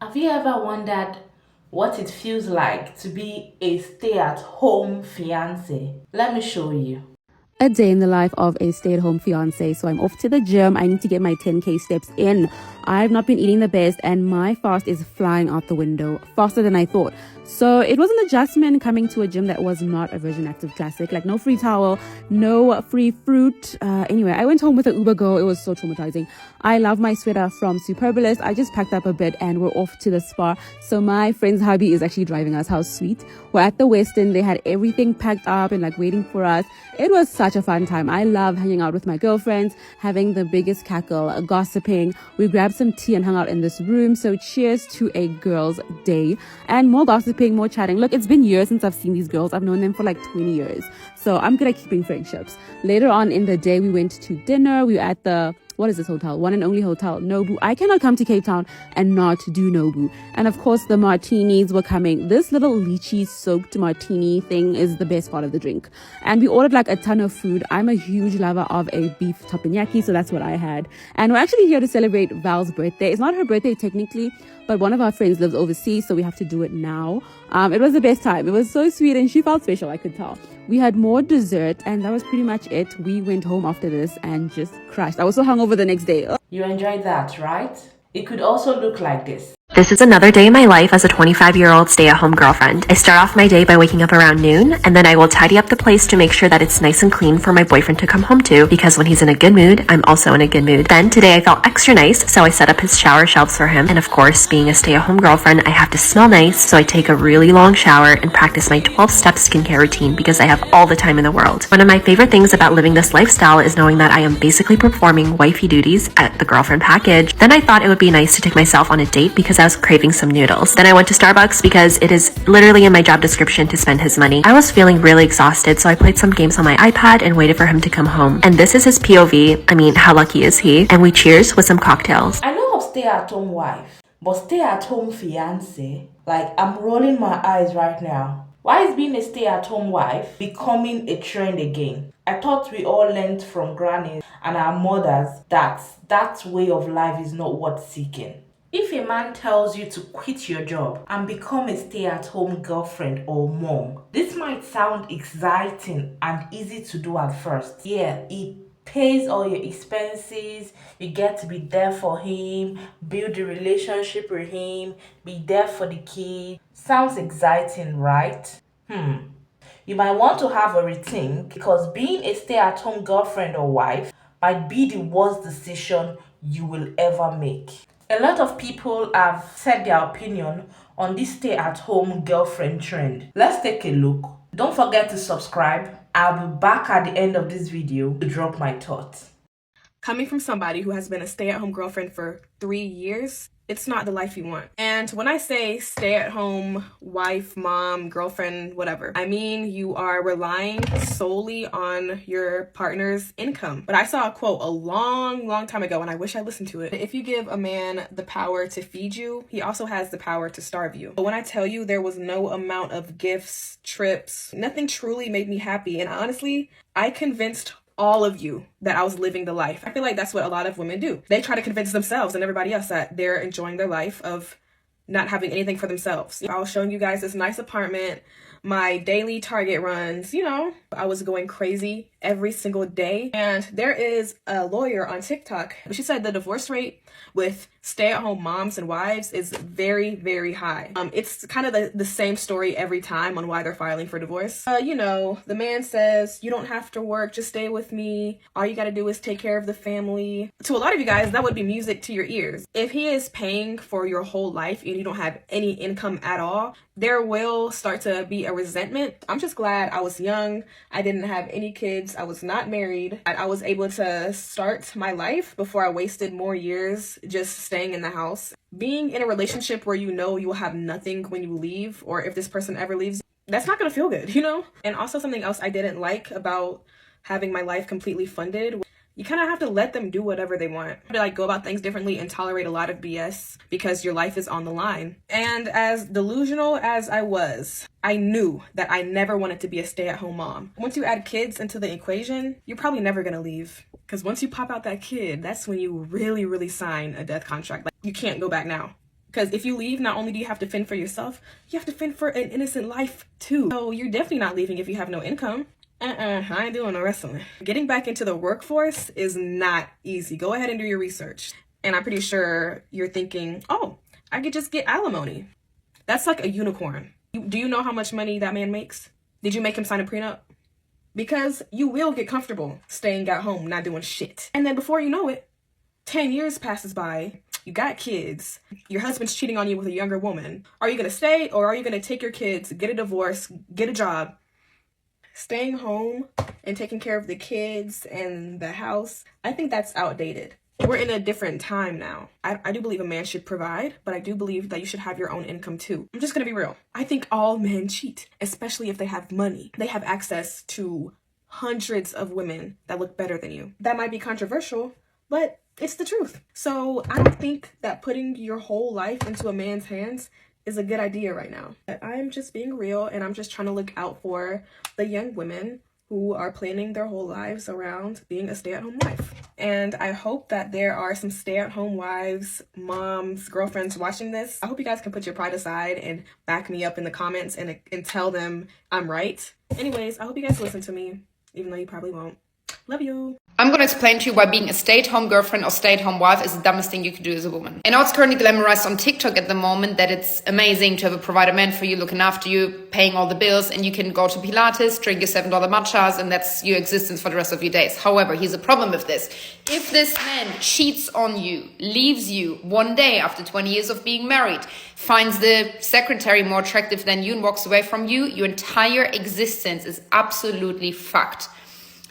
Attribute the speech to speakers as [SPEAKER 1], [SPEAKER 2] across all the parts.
[SPEAKER 1] Have you ever wondered what it feels like to be a stay at home fiance? Let me show you.
[SPEAKER 2] A day in the life of a stay-at-home fiance. So I'm off to the gym. I need to get my 10K steps in. I've not been eating the best and my fast is flying out the window faster than I thought. So it was an adjustment coming to a gym that was not a Virgin Active Classic. Like no free towel, no free fruit. Anyway, I went home with an Uber girl. It was so traumatizing. I love my sweater from Superbalist. I just packed up a bit and we're off to the spa. So my friend's hubby is actually driving us. How sweet. We're at the Westin. They had everything packed up and like waiting for us. It was such a fun time. I love hanging out with my girlfriends, having the biggest cackle, gossiping. We grabbed some tea and hung out in this room. So cheers to a girls' day and more gossiping, more chatting. Look, it's been years since I've seen these girls. I've known them for like 20 years. So I'm good at keeping friendships. Later on in the day, we went to dinner. We were at the what is this hotel? One and only hotel, Nobu. I cannot come to Cape Town and not do Nobu. And of course, the martinis were coming. This little lychee soaked martini thing is the best part of the drink. And we ordered like a ton of food. I'm a huge lover of a beef teppanyaki, so that's what I had. And we're actually here to celebrate Val's birthday. It's not her birthday technically, but one of our friends lives overseas, so we have to do it now. It was the best time. It was so sweet and she felt special, I could tell. We had more dessert and that was pretty much it. We went home after this and just crashed. I was so hungover the next day.
[SPEAKER 1] You enjoyed that, right? It could also look like this.
[SPEAKER 3] This is another day in my life as a 25-year-old stay-at-home girlfriend. I start off my day by waking up around noon, and then I will tidy up the place to make sure that it's nice and clean for my boyfriend to come home to, because when he's in a good mood, I'm also in a good mood. Then today I felt extra nice, so I set up his shower shelves for him. And of course, being a stay-at-home girlfriend, I have to smell nice, so I take a really long shower and practice my 12-step skincare routine because I have all the time in the world. One of my favorite things about living this lifestyle is knowing that I am basically performing wifey duties at the girlfriend package. Then I thought it would be nice to take myself on a date because I was craving some noodles. Then I went to Starbucks because it is literally in my job description to spend his money. I was feeling really exhausted, so I played some games on my iPad and waited for him to come home. And this is his POV. I mean, how lucky is he? And we cheers with some cocktails.
[SPEAKER 1] I know of stay-at-home wife, but stay-at-home fiance? Like, I'm rolling my eyes right now. Why is being a stay-at-home wife becoming a trend again? I thought we all learned from grannies and our mothers that way of life is not worth seeking. If a man tells you to quit your job and become a stay-at-home girlfriend or mom, this might sound exciting and easy to do at first. Yeah, it pays all your expenses, you get to be there for him, build a relationship with him, be there for the kid. Sounds exciting, right? You might want to have a rethink because being a stay-at-home girlfriend or wife might be the worst decision you will ever make. A lot of people have said their opinion on this stay-at-home girlfriend trend. Let's take a look. Don't forget to subscribe. I'll be back at the end of this video to drop my thoughts.
[SPEAKER 4] Coming from somebody who has been a stay-at-home girlfriend for 3 years, it's not the life you want. And when I say stay-at-home wife, mom, girlfriend, whatever, I mean you are relying solely on your partner's income. But I saw a quote a long time ago, and I wish I listened to it. If you give a man the power to feed you, he also has the power to starve you. But when I tell you there was no amount of gifts, trips, nothing truly made me happy. And honestly, I convinced all of you that I was living the life. I feel like that's what a lot of women do. They try to convince themselves and everybody else that they're enjoying their life of not having anything for themselves. I was showing you guys this nice apartment, my daily Target runs, I was going crazy every single day. And there is a lawyer on TikTok. She said the divorce rate with stay-at-home moms and wives is very high. It's kind of the same story every time on why they're filing for divorce. The man says, you don't have to work, just stay with me. All you gotta do is take care of the family. To a lot of you guys, that would be music to your ears. If he is paying for your whole life and you don't have any income at all, there will start to be a resentment. I'm just glad I was young. I didn't have any kids. I was not married. I was able to start my life before I wasted more years just staying in the house. Being in a relationship where you know you will have nothing when you leave, or if this person ever leaves, that's not gonna feel good, And also something else I didn't like about having my life completely funded, you kind of have to let them do whatever they want. To go about things differently and tolerate a lot of BS because your life is on the line. And as delusional as I was, I knew that I never wanted to be a stay-at-home mom. Once you add kids into the equation, you're probably never gonna leave. Because once you pop out that kid, that's when you really sign a death contract. You can't go back now. Because if you leave, not only do you have to fend for yourself, you have to fend for an innocent life too. So you're definitely not leaving if you have no income. I ain't doing no wrestling. Getting back into the workforce is not easy. Go ahead and do your research. And I'm pretty sure you're thinking, oh, I could just get alimony. That's like a unicorn. Do you know how much money that man makes? Did you make him sign a prenup? Because you will get comfortable staying at home, not doing shit. And then before you know it, 10 years passes by, you got kids, your husband's cheating on you with a younger woman. Are you gonna stay, or are you gonna take your kids, get a divorce, get a job? Staying home and taking care of the kids and the house, I think that's outdated. We're in a different time now. I do believe a man should provide, but I do believe that you should have your own income too. I'm just gonna be real. I think all men cheat, especially if they have money. They have access to hundreds of women that look better than you. That might be controversial, but it's the truth. So I don't think that putting your whole life into a man's hands is a good idea right now. But I'm just being real, and I'm just trying to look out for the young women who are planning their whole lives around being a stay-at-home wife. And I hope that there are some stay-at-home wives, moms, girlfriends watching this. I hope you guys can put your pride aside and back me up in the comments and tell them I'm right. Anyways, I hope you guys listen to me, even though you probably won't. Love you.
[SPEAKER 5] I'm going to explain to you why being a stay-at-home girlfriend or stay-at-home wife is the dumbest thing you could do as a woman. I know it's currently glamorized on TikTok at the moment that it's amazing to have a provider man for you, looking after you, paying all the bills, and you can go to Pilates, drink your $7 matchas, and that's your existence for the rest of your days. However, here's a problem with this. If this man cheats on you, leaves you one day after 20 years of being married, finds the secretary more attractive than you and walks away from you, your entire existence is absolutely fucked.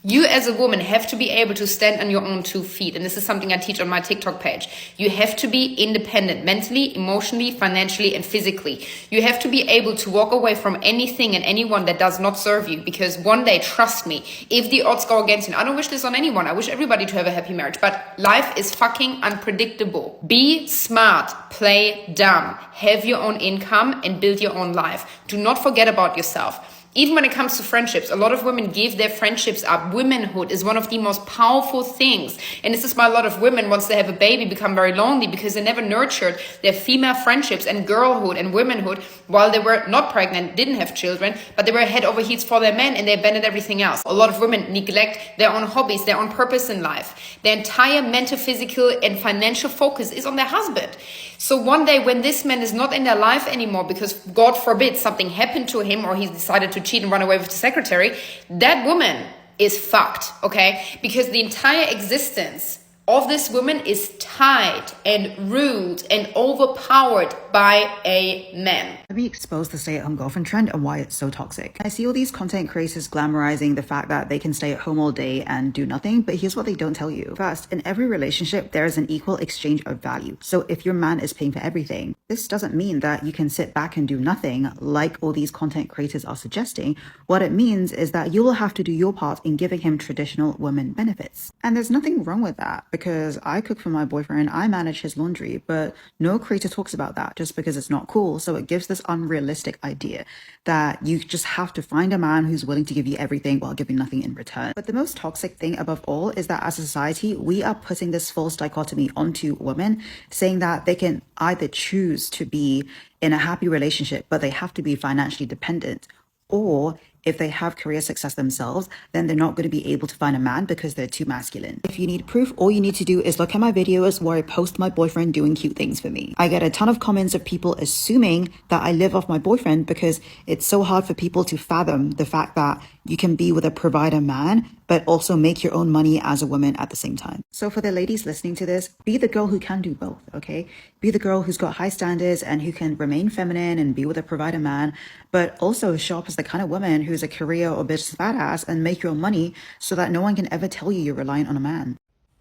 [SPEAKER 5] You as a woman have to be able to stand on your own 2 feet. And this is something I teach on my TikTok page. You have to be independent mentally, emotionally, financially, and physically. You have to be able to walk away from anything and anyone that does not serve you. Because one day, trust me, if the odds go against you, I don't wish this on anyone. I wish everybody to have a happy marriage. But life is fucking unpredictable. Be smart, play dumb, have your own income, and build your own life. Do not forget about yourself. Even when it comes to friendships, a lot of women give their friendships up. Womanhood is one of the most powerful things. And this is why a lot of women, once they have a baby, become very lonely because they never nurtured their female friendships and girlhood and womanhood while they were not pregnant, didn't have children, but they were head over heels for their men and they abandoned everything else. A lot of women neglect their own hobbies, their own purpose in life. Their entire mental, physical, and financial focus is on their husband. So one day when this man is not in their life anymore because God forbid something happened to him or he decided to cheat and run away with the secretary, that woman is fucked, okay? Because the entire existence of this woman is tied and ruled and overpowered by a man.
[SPEAKER 6] Let me expose the stay-at-home girlfriend trend and why it's so toxic. I see all these content creators glamorizing the fact that they can stay at home all day and do nothing, but here's what they don't tell you. First, in every relationship, there is an equal exchange of value. So if your man is paying for everything, this doesn't mean that you can sit back and do nothing like all these content creators are suggesting. What it means is that you will have to do your part in giving him traditional women benefits. And there's nothing wrong with that because I cook for my boyfriend, I manage his laundry, but no creator talks about that just because it's not cool. So it gives this unrealistic idea that you just have to find a man who's willing to give you everything while giving nothing in return. But the most toxic thing above all is that as a society, we are putting this false dichotomy onto women, saying that they can either choose to be in a happy relationship, but they have to be financially dependent, or if they have career success themselves, then they're not going to be able to find a man because they're too masculine. If you need proof, all you need to do is look at my videos where I post my boyfriend doing cute things for me. I get a ton of comments of people assuming that I live off my boyfriend because it's so hard for people to fathom the fact that you can be with a provider man, but also make your own money as a woman at the same time. So for the ladies listening to this, be the girl who can do both, okay? Be the girl who's got high standards and who can remain feminine and be with a provider man, but also show up as the kind of woman who's a career or business badass and make your own money so that no one can ever tell you you're reliant on a man.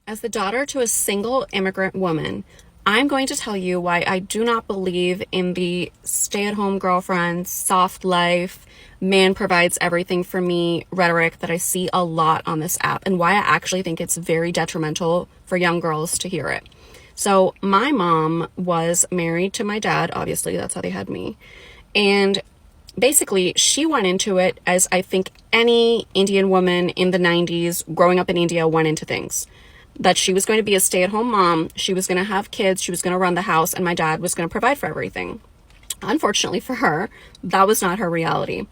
[SPEAKER 7] As the daughter to a single immigrant woman, I'm going to tell you why I do not believe in the stay-at-home girlfriend, soft life, man provides everything for me rhetoric that I see a lot on this app, and why I actually think it's very detrimental for young girls to hear it. So my mom was married to my dad, obviously, that's how they had me. And basically, she went into it as I think any Indian woman in the 90s growing up in India went into things. that she was going to be a stay-at-home mom, she was going to have kids, she was going to run the house, and my dad was going to provide for everything. Unfortunately for her, that was not her reality.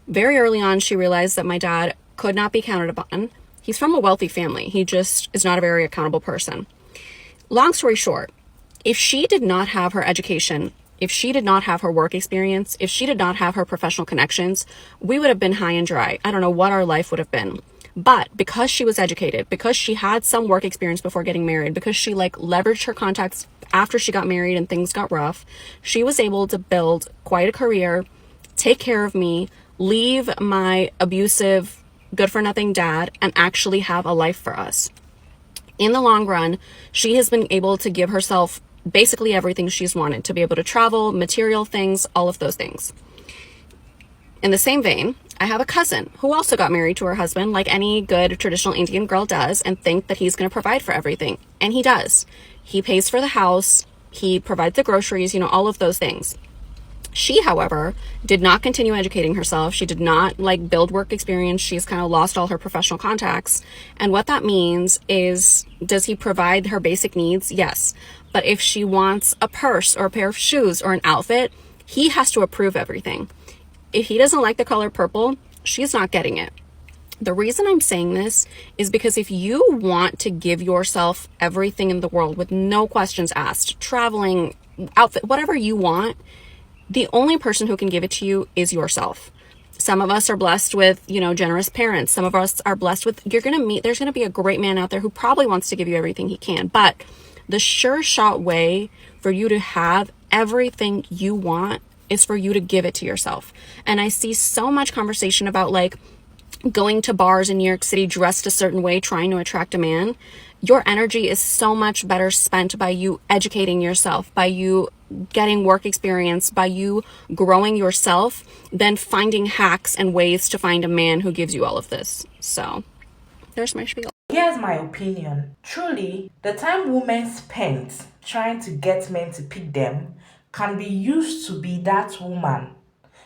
[SPEAKER 7] Very early on, she realized that my dad could not be counted upon. He's from a wealthy family. He just is not a very accountable person. Long story short, if she did not have her education, if she did not have her work experience, if she did not have her professional connections, we would have been high and dry. I don't know what our life would have been. But because she was educated, because she had some work experience before getting married, because she leveraged her contacts after she got married and things got rough, she was able to build quite a career, take care of me, leave my abusive, good-for-nothing dad, and actually have a life for us. In the long run, she has been able to give herself basically everything she's wanted, to be able to travel, material things, all of those things. In the same vein, I have a cousin who also got married to her husband like any good traditional Indian girl does and think that he's going to provide for everything. And he does. He pays for the house, he provides the groceries, all of those things. She, however, did not continue educating herself. She did not build work experience. She's kind of lost all her professional contacts. And what that means is, does he provide her basic needs? Yes. But if she wants a purse or a pair of shoes or an outfit, he has to approve everything. If he doesn't like the color purple, she's not getting it. The reason I'm saying this is because if you want to give yourself everything in the world with no questions asked, traveling, outfit, whatever you want, the only person who can give it to you is yourself. Some of us are blessed with, generous parents. Some of us are blessed with, there's going to be a great man out there who probably wants to give you everything he can. But the sure shot way for you to have everything you want is for you to give it to yourself. And I see so much conversation about going to bars in New York City dressed a certain way, trying to attract a man. Your energy is so much better spent by you educating yourself, by you getting work experience, by you growing yourself, than finding hacks and ways to find a man who gives you all of this. So there's my spiel.
[SPEAKER 1] Here's my opinion. Truly, the time women spent trying to get men to pick them can be used to be that woman.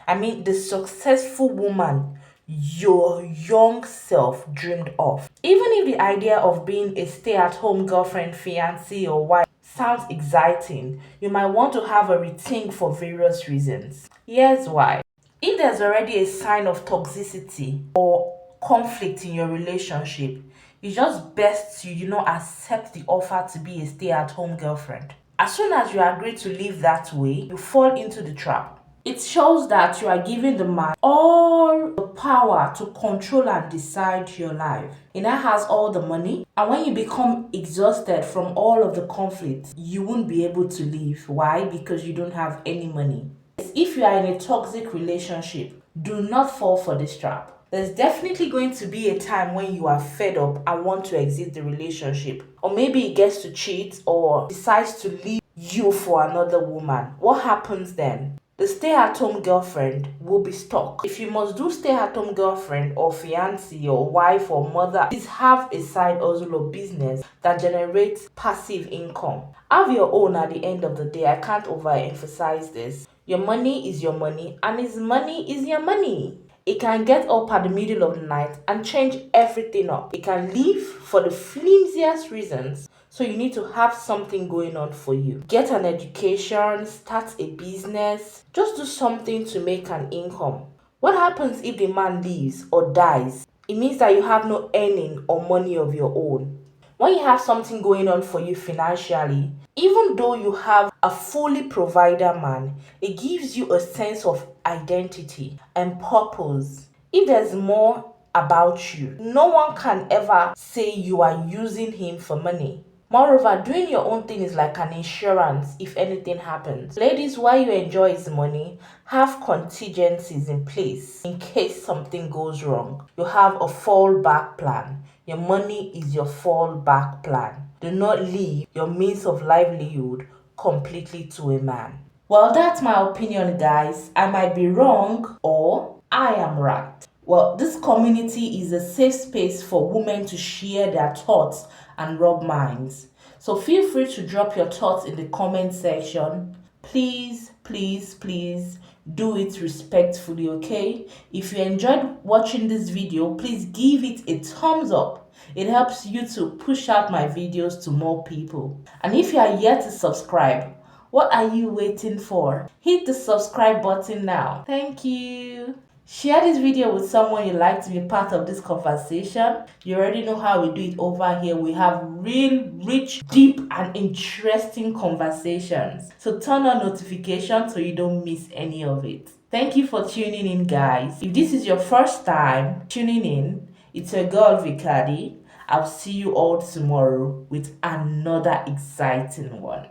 [SPEAKER 1] I mean, the successful woman your young self dreamed of. Even if the idea of being a stay-at-home girlfriend, fiancé, or wife sounds exciting, you might want to have a rethink for various reasons. Here's why. If there's already a sign of toxicity or conflict in your relationship, it's just best to, accept the offer to be a stay-at-home girlfriend. As soon as you agree to live that way, you fall into the trap. It shows that you are giving the man all the power to control and decide your life. He now has all the money, and when you become exhausted from all of the conflict, you won't be able to live. Why? Because you don't have any money. If you are in a toxic relationship, do not fall for this trap. There's definitely going to be a time when you are fed up and want to exit the relationship. Or maybe he gets to cheat or decides to leave you for another woman. What happens then? The stay-at-home girlfriend will be stuck. If you must do stay-at-home girlfriend or fiancé or wife or mother, please have a side hustle or business that generates passive income. Have your own at the end of the day. I can't overemphasize this. Your money is your money, and his money is your money. It can get up at the middle of the night and change everything up. It can leave for the flimsiest reasons. So you need to have something going on for you. Get an education, start a business, just do something to make an income. What happens if the man leaves or dies? It means that you have no earning or money of your own. When you have something going on for you financially, even though you have a fully provider man, it gives you a sense of identity and purpose. If there's more about you, no one can ever say you are using him for money. Moreover, doing your own thing is like an insurance if anything happens. Ladies, while you enjoy his money, have contingencies in place in case something goes wrong. You have a fallback plan. Your money is your fallback plan. Do not leave your means of livelihood completely to a man. Well, that's my opinion, guys. I might be wrong or I am right. Well, this community is a safe space for women to share their thoughts and rub minds. So feel free to drop your thoughts in the comment section. Please, please, please do it respectfully, okay? If you enjoyed watching this video, please give it a thumbs up. It helps you to push out my videos to more people. And if you are yet to subscribe, what are you waiting for? Hit the subscribe button now. Thank you. Share this video with someone you like to be part of this conversation. You already know how we do it over here. We have real, rich, deep, and interesting conversations. So turn on notifications so you don't miss any of it. Thank you for tuning in, guys. If this is your first time tuning in, it's your girl Vicadi. I'll see you all tomorrow with another exciting one.